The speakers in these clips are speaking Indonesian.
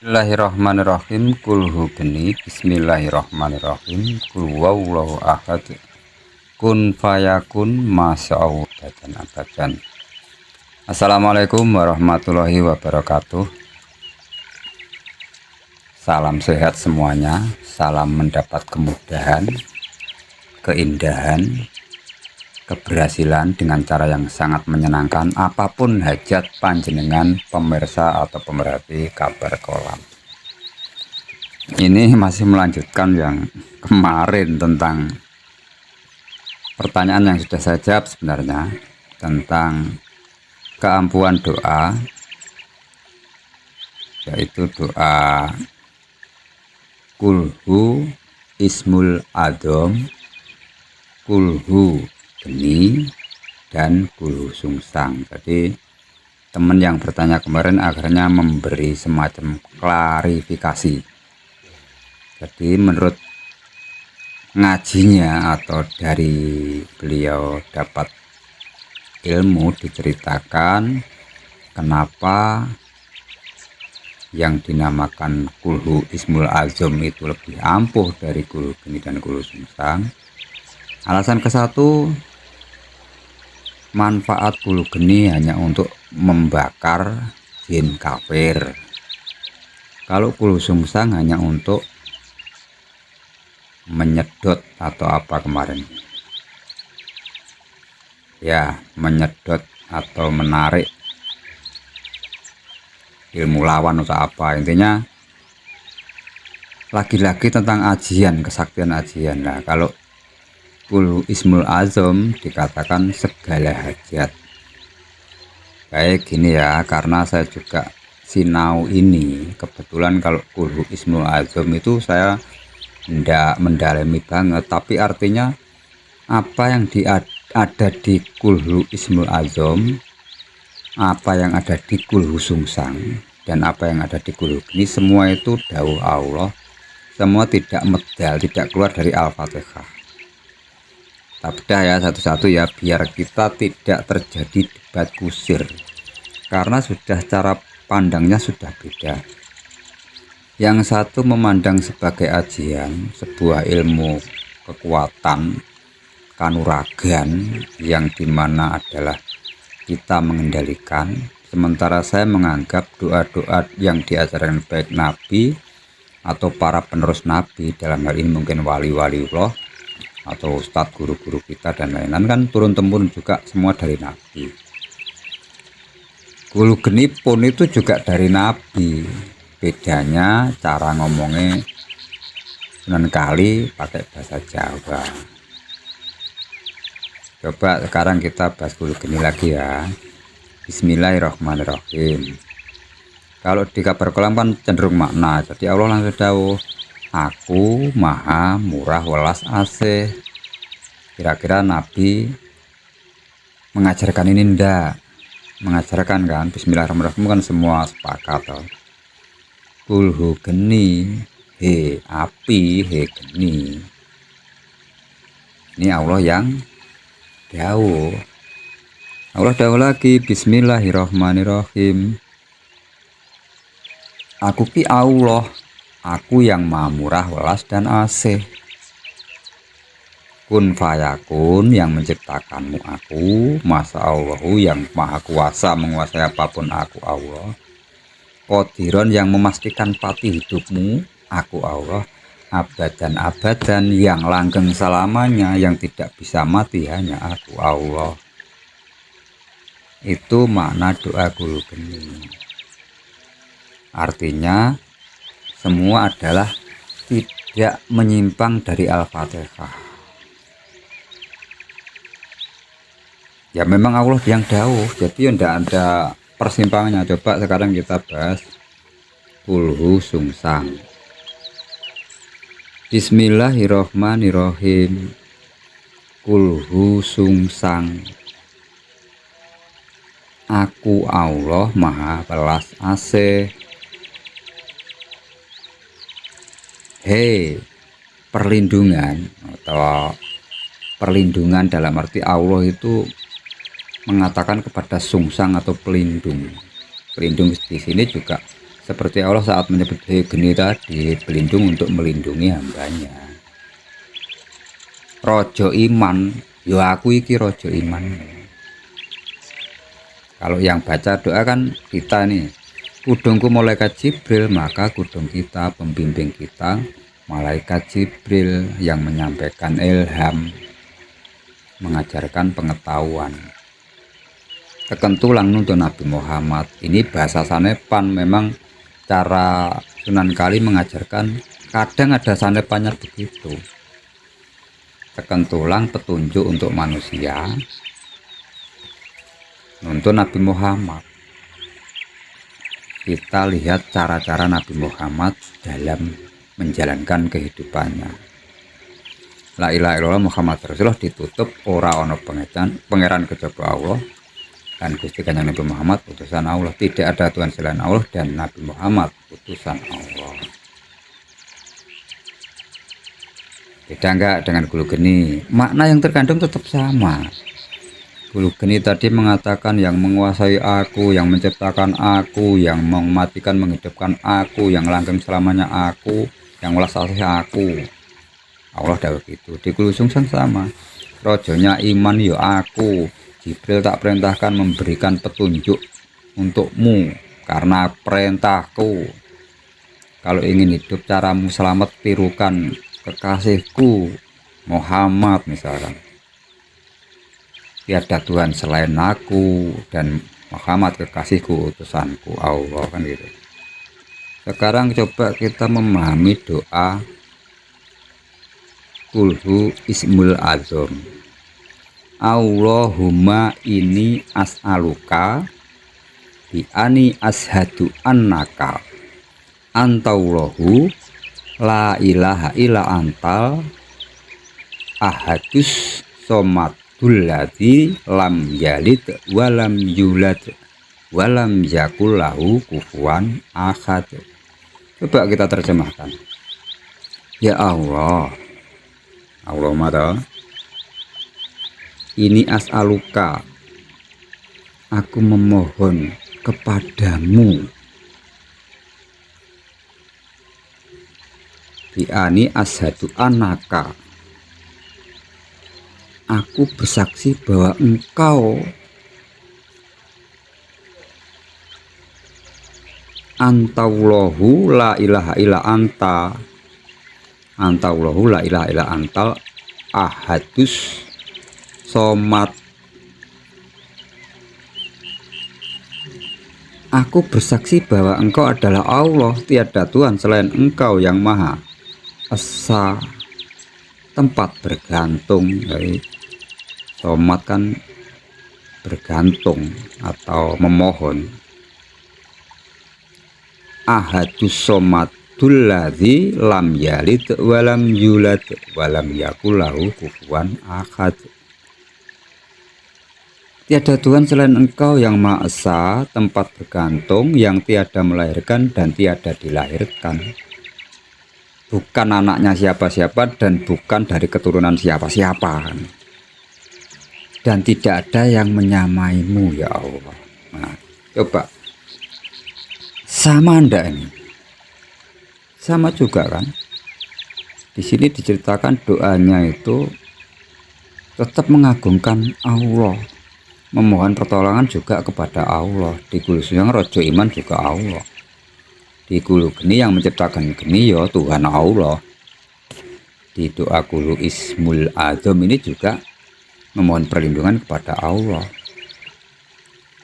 Bismillahirrahmanirrahim. Kul hugeni. Bismillahirrahmanirrahim. Kul wawallahu ahad. Kun fayakun masya'allah dan abadan. Assalamualaikum warahmatullahi wabarakatuh. Salam sehat semuanya. Salam mendapat kemudahan, keindahan, keberhasilan dengan cara yang sangat menyenangkan, apapun hajat panjenengan pemirsa atau pemerhati kabar kolam. Ini masih melanjutkan yang kemarin tentang pertanyaan yang sudah saya jawab sebenarnya, tentang keampuhan doa, yaitu doa kulhu ismul adom, kulhu geni, dan kulhu sungsang. Jadi teman yang bertanya kemarin akhirnya memberi semacam klarifikasi. Jadi menurut ngajinya atau dari beliau dapat ilmu, diceritakan kenapa yang dinamakan kulhu ismul azom itu lebih ampuh dari kulhu geni dan kulhu sungsang. Alasan ke satu, manfaat kulhu geni hanya untuk membakar jin kafir. Kalau kulhu sungsang hanya untuk menyedot atau apa kemarin ya, menyedot atau menarik ilmu lawan atau apa, intinya lagi-lagi tentang ajian, kesaktian ajian. Nah, kalau kulhu ismul azom dikatakan segala hajat. Baik, gini ya, karena saya juga sinau ini kebetulan. Kalau kulhu ismul azom itu saya tidak mendalami banget, tapi artinya apa yang ada di kulhu ismul azom, apa yang ada di kulhu sungsang, dan apa yang ada di kulhu geni, semua itu dawuh Allah, semua tidak medal, tidak keluar dari Al-Fatihah. Kita bedah ya satu-satu ya, biar kita tidak terjadi debat kusir, karena sudah cara pandangnya sudah beda. Yang satu memandang sebagai ajian, sebuah ilmu kekuatan kanuragan yang dimana adalah kita mengendalikan, sementara saya menganggap doa-doa yang diajarkan baik Nabi atau para penerus Nabi, dalam hal ini mungkin wali-wali Allah atau ustadz guru-guru kita dan lain-lain, kan turun-temurun juga semua dari Nabi. Kulhu geni pun itu juga dari Nabi, bedanya cara ngomongnya Sunan Kali pakai bahasa Jawa. Coba sekarang kita bahas kulhu geni lagi ya. Bismillahirrahmanirrahim. Kalau di kabar kolam kan cenderung makna, jadi Allah langsung dawuh, aku maha murah welas asih. Kira-kira Nabi mengajarkan ini ndak? Mengajarkan kan? Bismillahirrahmanirrahim kan semua sepakat toh. Kulhu geni, he api, he geni. Ini Allah yang dawuh. Allah dawuh lagi, Bismillahirrahmanirrahim. Aku ki Allah, aku yang maha murah welas dan asih. Kun fayakun, yang menciptakanmu aku, masa Allahu, yang maha kuasa menguasai apapun aku Allah. Qadiron, yang memastikan pati hidupmu aku Allah. Abadan abadan, yang langgeng selamanya, yang tidak bisa mati hanya aku Allah. Itu makna doa kulhu geni. Artinya semua adalah tidak menyimpang dari Al-Fatihah. Ya memang Allah yang dawuh, jadi tidak ada persimpangannya. Coba sekarang kita bahas kulhu sungsang. Bismillahirrahmanirrahim. Kulhu sungsang. Aku Allah maha welas asih. Hei, perlindungan atau perlindungan dalam arti Allah itu mengatakan kepada sungsang atau pelindung. Pelindung di sini juga Seperti Allah saat menyebut he geni tadi, pelindung untuk melindungi hambanya. Rojo iman, yo aku iki rojo iman. Kalau yang baca doa kan kita nih, kudungku malaikat Jibril, maka kudung kita, pembimbing kita, malaikat Jibril yang menyampaikan ilham, mengajarkan pengetahuan. Kekentulang nuntun Nabi Muhammad. Ini bahasa sanepan, memang cara Sunan Kali mengajarkan, kadang ada sanepannya begitu. Kekentulang petunjuk untuk manusia, nuntun Nabi Muhammad. Kita lihat cara-cara Nabi Muhammad dalam menjalankan kehidupannya. La ilaha illallah Muhammad Rasulullah ditutup ora ono pangeran kejaba Allah dan Gusti Kanjeng Nabi Muhammad utusan Allah. Tidak ada Tuhan selain Allah dan Nabi Muhammad utusan Allah. Beda enggak dengan Gulu Geni? Makna yang terkandung tetap sama. Gulu Geni tadi mengatakan yang menguasai aku, yang menciptakan aku, yang mematikan menghidupkan aku, yang langgeng selamanya aku, yang welas asih aku. Allah dah begitu. Di Gulu Sungsang sama. Rojonya iman yo aku. Jibril tak perintahkan memberikan petunjuk untukmu karena perintahku. Kalau ingin hidup caramu selamat, tirukan kekasihku Muhammad misalkan. Tiada Tuhan selain aku dan Muhammad kekasihku utusanku Allah, kan gitu. Sekarang coba kita memahami doa Kulhu Ismul Azam. Allahumma ini as'aluka bi ani ashadu annaka antaulahu la ilaha illa antal ahadus somadul ladzi lam yalid walam yulad walam yakul lahu kufuwan ahad. Coba kita terjemahkan. Ya Allah, Allahumma ini as'aluka, aku memohon kepadamu, bi'ani ashadu anaka, aku bersaksi bahwa engkau antaulahu la ilaha illa anta, antaulahu la ilaha illa antal ahadus somad. Aku bersaksi bahwa engkau adalah Allah, tiada Tuhan selain engkau yang maha esa, tempat bergantung. Somad kan bergantung atau memohon. Ahadus somadul ladzi lam yalid walam yulad walam yakul lahu kufuwan ahad. Tiada Tuhan selain engkau yang Maha Esa, tempat bergantung, yang tiada melahirkan dan tiada dilahirkan. Bukan anaknya siapa-siapa dan bukan dari keturunan siapa-siapa. Dan tidak ada yang menyamaimu ya Allah. Nah, coba. Sama anda ini? Sama juga kan? Di sini diceritakan doanya itu tetap mengagungkan Allah. Memohon pertolongan juga kepada Allah. Di Gulu Sungsang rojo iman juga Allah. Di Gulu Geni yang menciptakan geni ya Tuhan Allah. Di doa Gulu Ismul Azam ini juga memohon perlindungan kepada Allah.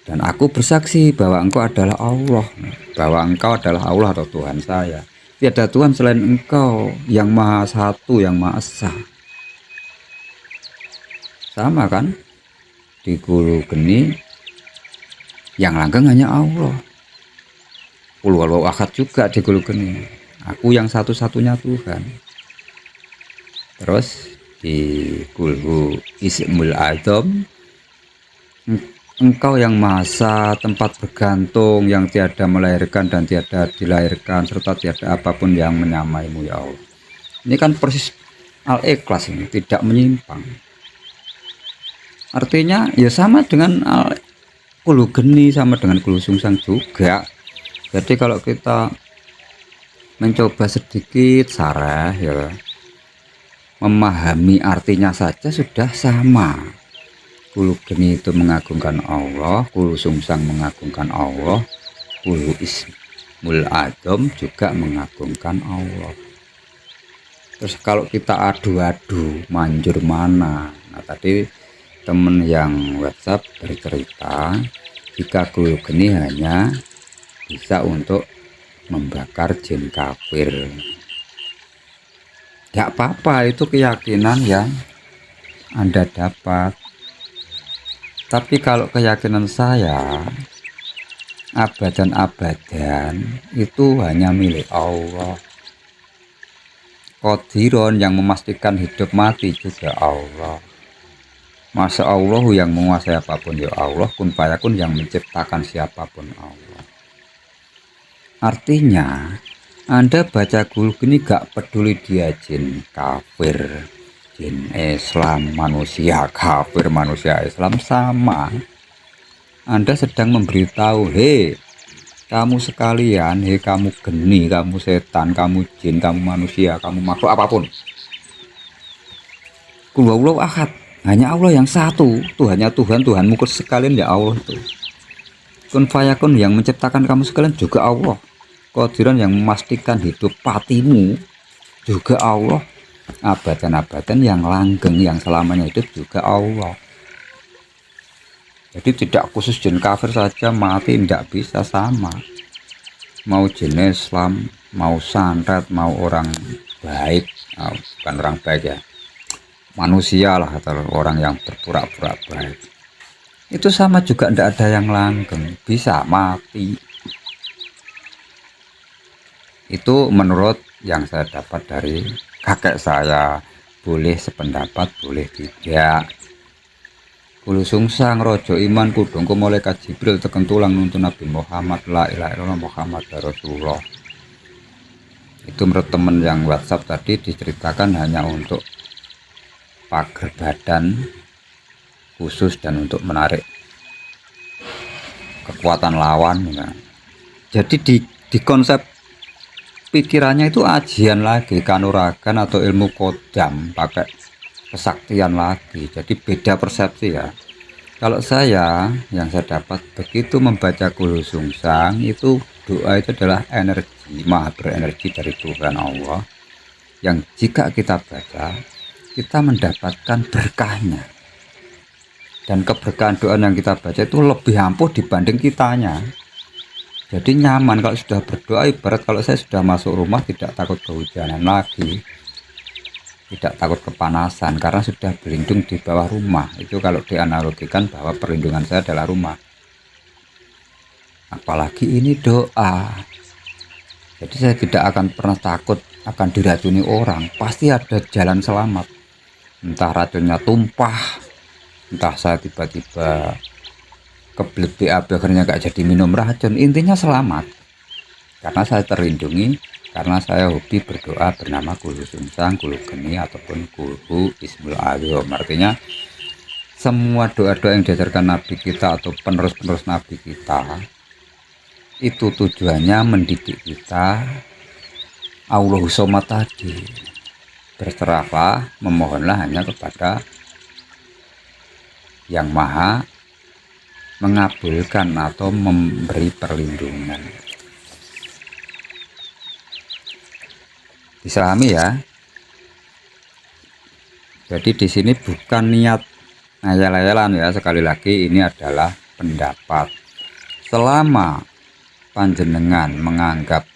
Dan aku bersaksi bahwa engkau adalah Allah, bahwa engkau adalah Allah atau Tuhan saya. Tiada Tuhan selain engkau yang Maha Satu, yang Maha Esa. Sama kan? Di Gulu Geni yang langgeng hanya Allah. Qul huwallahu ahad juga di Gulu Geni. Aku yang satu-satunya Tuhan. Terus di Kulhu Ismul Azam, engkau yang Maha Esa, tempat bergantung, yang tiada melahirkan dan tiada dilahirkan, serta tiada apapun yang menyamaimu ya Allah. Ini kan persis Al-Ikhlas, ini tidak menyimpang. Artinya ya sama dengan Gulu Geni, sama dengan Gulu Sungsang juga. Jadi kalau kita mencoba sedikit sarah ya, memahami artinya saja sudah sama. Kulu geni itu mengagungkan Allah, kulu sungsang mengagungkan Allah, kulu ismul adzam juga mengagungkan Allah. Terus kalau kita adu-adu manjur mana, nah tadi temen yang WhatsApp bercerita jika kulu geni hanya bisa untuk membakar jin kafir. Gak apa-apa, itu keyakinan yang Anda dapat. Tapi kalau keyakinan saya, abadan-abadan itu hanya milik Allah. Qadiron yang memastikan hidup mati juga Allah. Masa Allah yang menguasai apapun ya Allah, kun fayakun yang menciptakan siapapun Allah. Artinya Anda baca Kul gini gak peduli dia jin kafir, jin Islam, manusia kafir, manusia Islam, sama. Anda sedang memberitahu, hei kamu sekalian, hei kamu geni, kamu setan, kamu jin, kamu manusia, kamu makhluk apapun, Qul huwallahu ahad, hanya Allah yang satu, Tuhannya Tuhan, Tuhanmu sekalian ya Allah itu. Kun fayakun yang menciptakan kamu sekalian juga Allah. Qadiran yang memastikan hidup patimu juga Allah. Abadan-abadan yang langgeng yang selamanya hidup juga Allah. Jadi tidak khusus jin kafir saja mati, tidak bisa, sama. Mau jin Islam, mau santet, mau orang baik, bukan orang baik ya, manusia lah atau orang yang berpura-pura baik, itu sama juga, tidak ada yang langgeng, bisa mati. Itu menurut yang saya dapat dari kakek saya. Boleh sependapat, boleh tidak. Kulu sungsang rojo iman kudung ku malaikat Jibril teken tulang nuntun Nabi Muhammad la ilaha illallah Muhammad Rasulullah. Itu menurut temen yang WhatsApp tadi diceritakan hanya untuk pagar badan khusus dan untuk menarik kekuatan lawan ya. Jadi di konsep pikirannya itu ajian lagi, kanuragan atau ilmu kodam, pakai kesaktian lagi. Jadi beda persepsi ya. Kalau saya yang saya dapat begitu membaca Kul sungsang, itu doa itu adalah energi, maha berenergi dari Tuhan Allah, yang jika kita baca kita mendapatkan berkahnya. Dan keberkahan doa yang kita baca itu lebih ampuh dibanding kitanya. Jadi nyaman kalau sudah berdoa. Ibarat kalau saya sudah masuk rumah tidak takut kehujanan lagi, tidak takut kepanasan karena sudah berlindung di bawah rumah. Itu kalau dianalogikan bahwa perlindungan saya adalah rumah. Apalagi ini doa. Jadi saya tidak akan pernah takut akan diracuni orang. Pasti ada jalan selamat. Entah racunnya tumpah, entah saya tiba-tiba kebelet BAB akhirnya gak jadi minum racun, intinya selamat karena saya terlindungi, karena saya hobi berdoa bernama Kul sungsang, Kul geni ataupun Kul ismul adzam. Artinya semua doa-doa yang diajarkan Nabi kita atau penerus-penerus Nabi kita itu tujuannya mendidik kita Allahu Somad tadi. Berserahlah, memohonlah hanya kepada yang maha mengabulkan atau memberi perlindungan. Diselami ya. Jadi di sini bukan niat ngayal-ngayalan ya, sekali lagi ini adalah pendapat. Selama panjenengan menganggap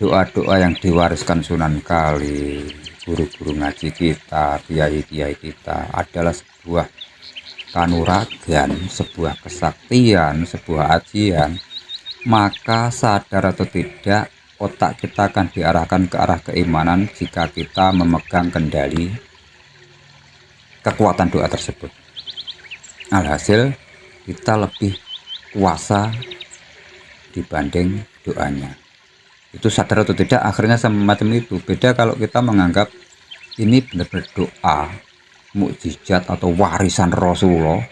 doa-doa yang diwariskan Sunan Kali, guru-guru ngaji kita, kiai-kiai kita adalah sebuah kanuragan, sebuah kesaktian, sebuah ajian, maka sadar atau tidak otak kita akan diarahkan ke arah keimanan jika kita memegang kendali kekuatan doa tersebut. Alhasil kita lebih kuasa dibanding doanya. Itu sadar atau tidak akhirnya semacam itu. Beda kalau kita menganggap ini benar-benar doa mukjizat atau warisan Rasulullah,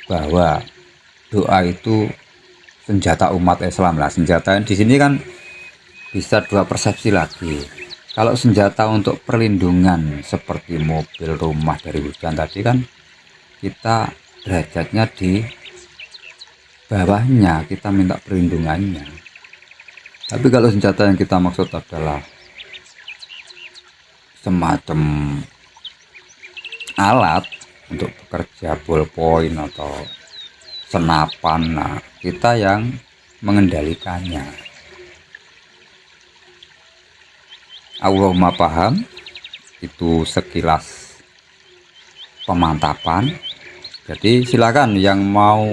bahwa doa itu senjata umat Islam lah. Senjata di sini kan bisa dua persepsi lagi. Kalau senjata untuk perlindungan seperti mobil, rumah dari hujan tadi kan kita derajatnya di bawahnya, kita minta perlindungannya. Tapi kalau senjata yang kita maksud adalah semacam alat untuk bekerja, ballpoint atau senapan, nah kita yang mengendalikannya. Allahumma paham, itu sekilas pemantapan. Jadi silakan yang mau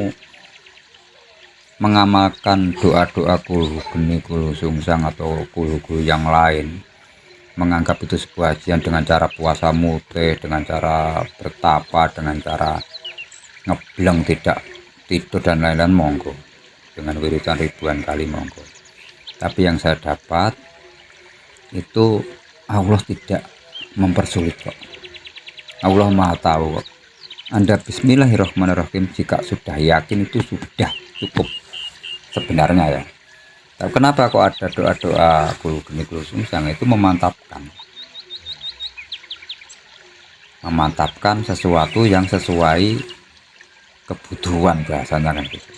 mengamalkan doa-doa kulu geni, kulu sungsang atau kulu yang lain, menganggap itu sebuah ajian dengan cara puasa mute, dengan cara bertapa, dengan cara ngebleng tidak tidur dan lain-lain, monggo, dengan wiridan ribuan kali, monggo. Tapi yang saya dapat itu Allah tidak mempersulit kok. Allah Maha tahu kok. Anda bismillahirrahmanirrahim, jika sudah yakin itu sudah cukup sebenarnya ya. Tapi kenapa kok ada doa-doa kulu geni kulu sungsang, itu memantapkan sesuatu yang sesuai kebutuhan, bahasanya kan gitu.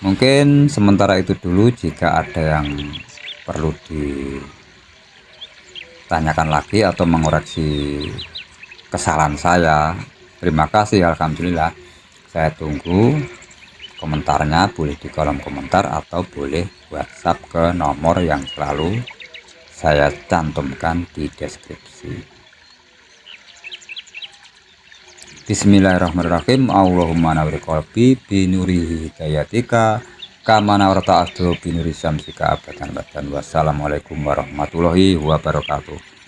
Mungkin sementara itu dulu. Jika ada yang perlu ditanyakan lagi atau mengoreksi kesalahan saya, terima kasih, alhamdulillah. Saya tunggu komentarnya, boleh di kolom komentar atau boleh WhatsApp ke nomor yang selalu saya cantumkan di deskripsi. Bismillahirrahmanirrahim. Allahumma nawwir qalbi binuri hidayatika kama nawwarta asdu binuri syamsika abadan badan. Wassalamualaikum warahmatullahi wabarakatuh.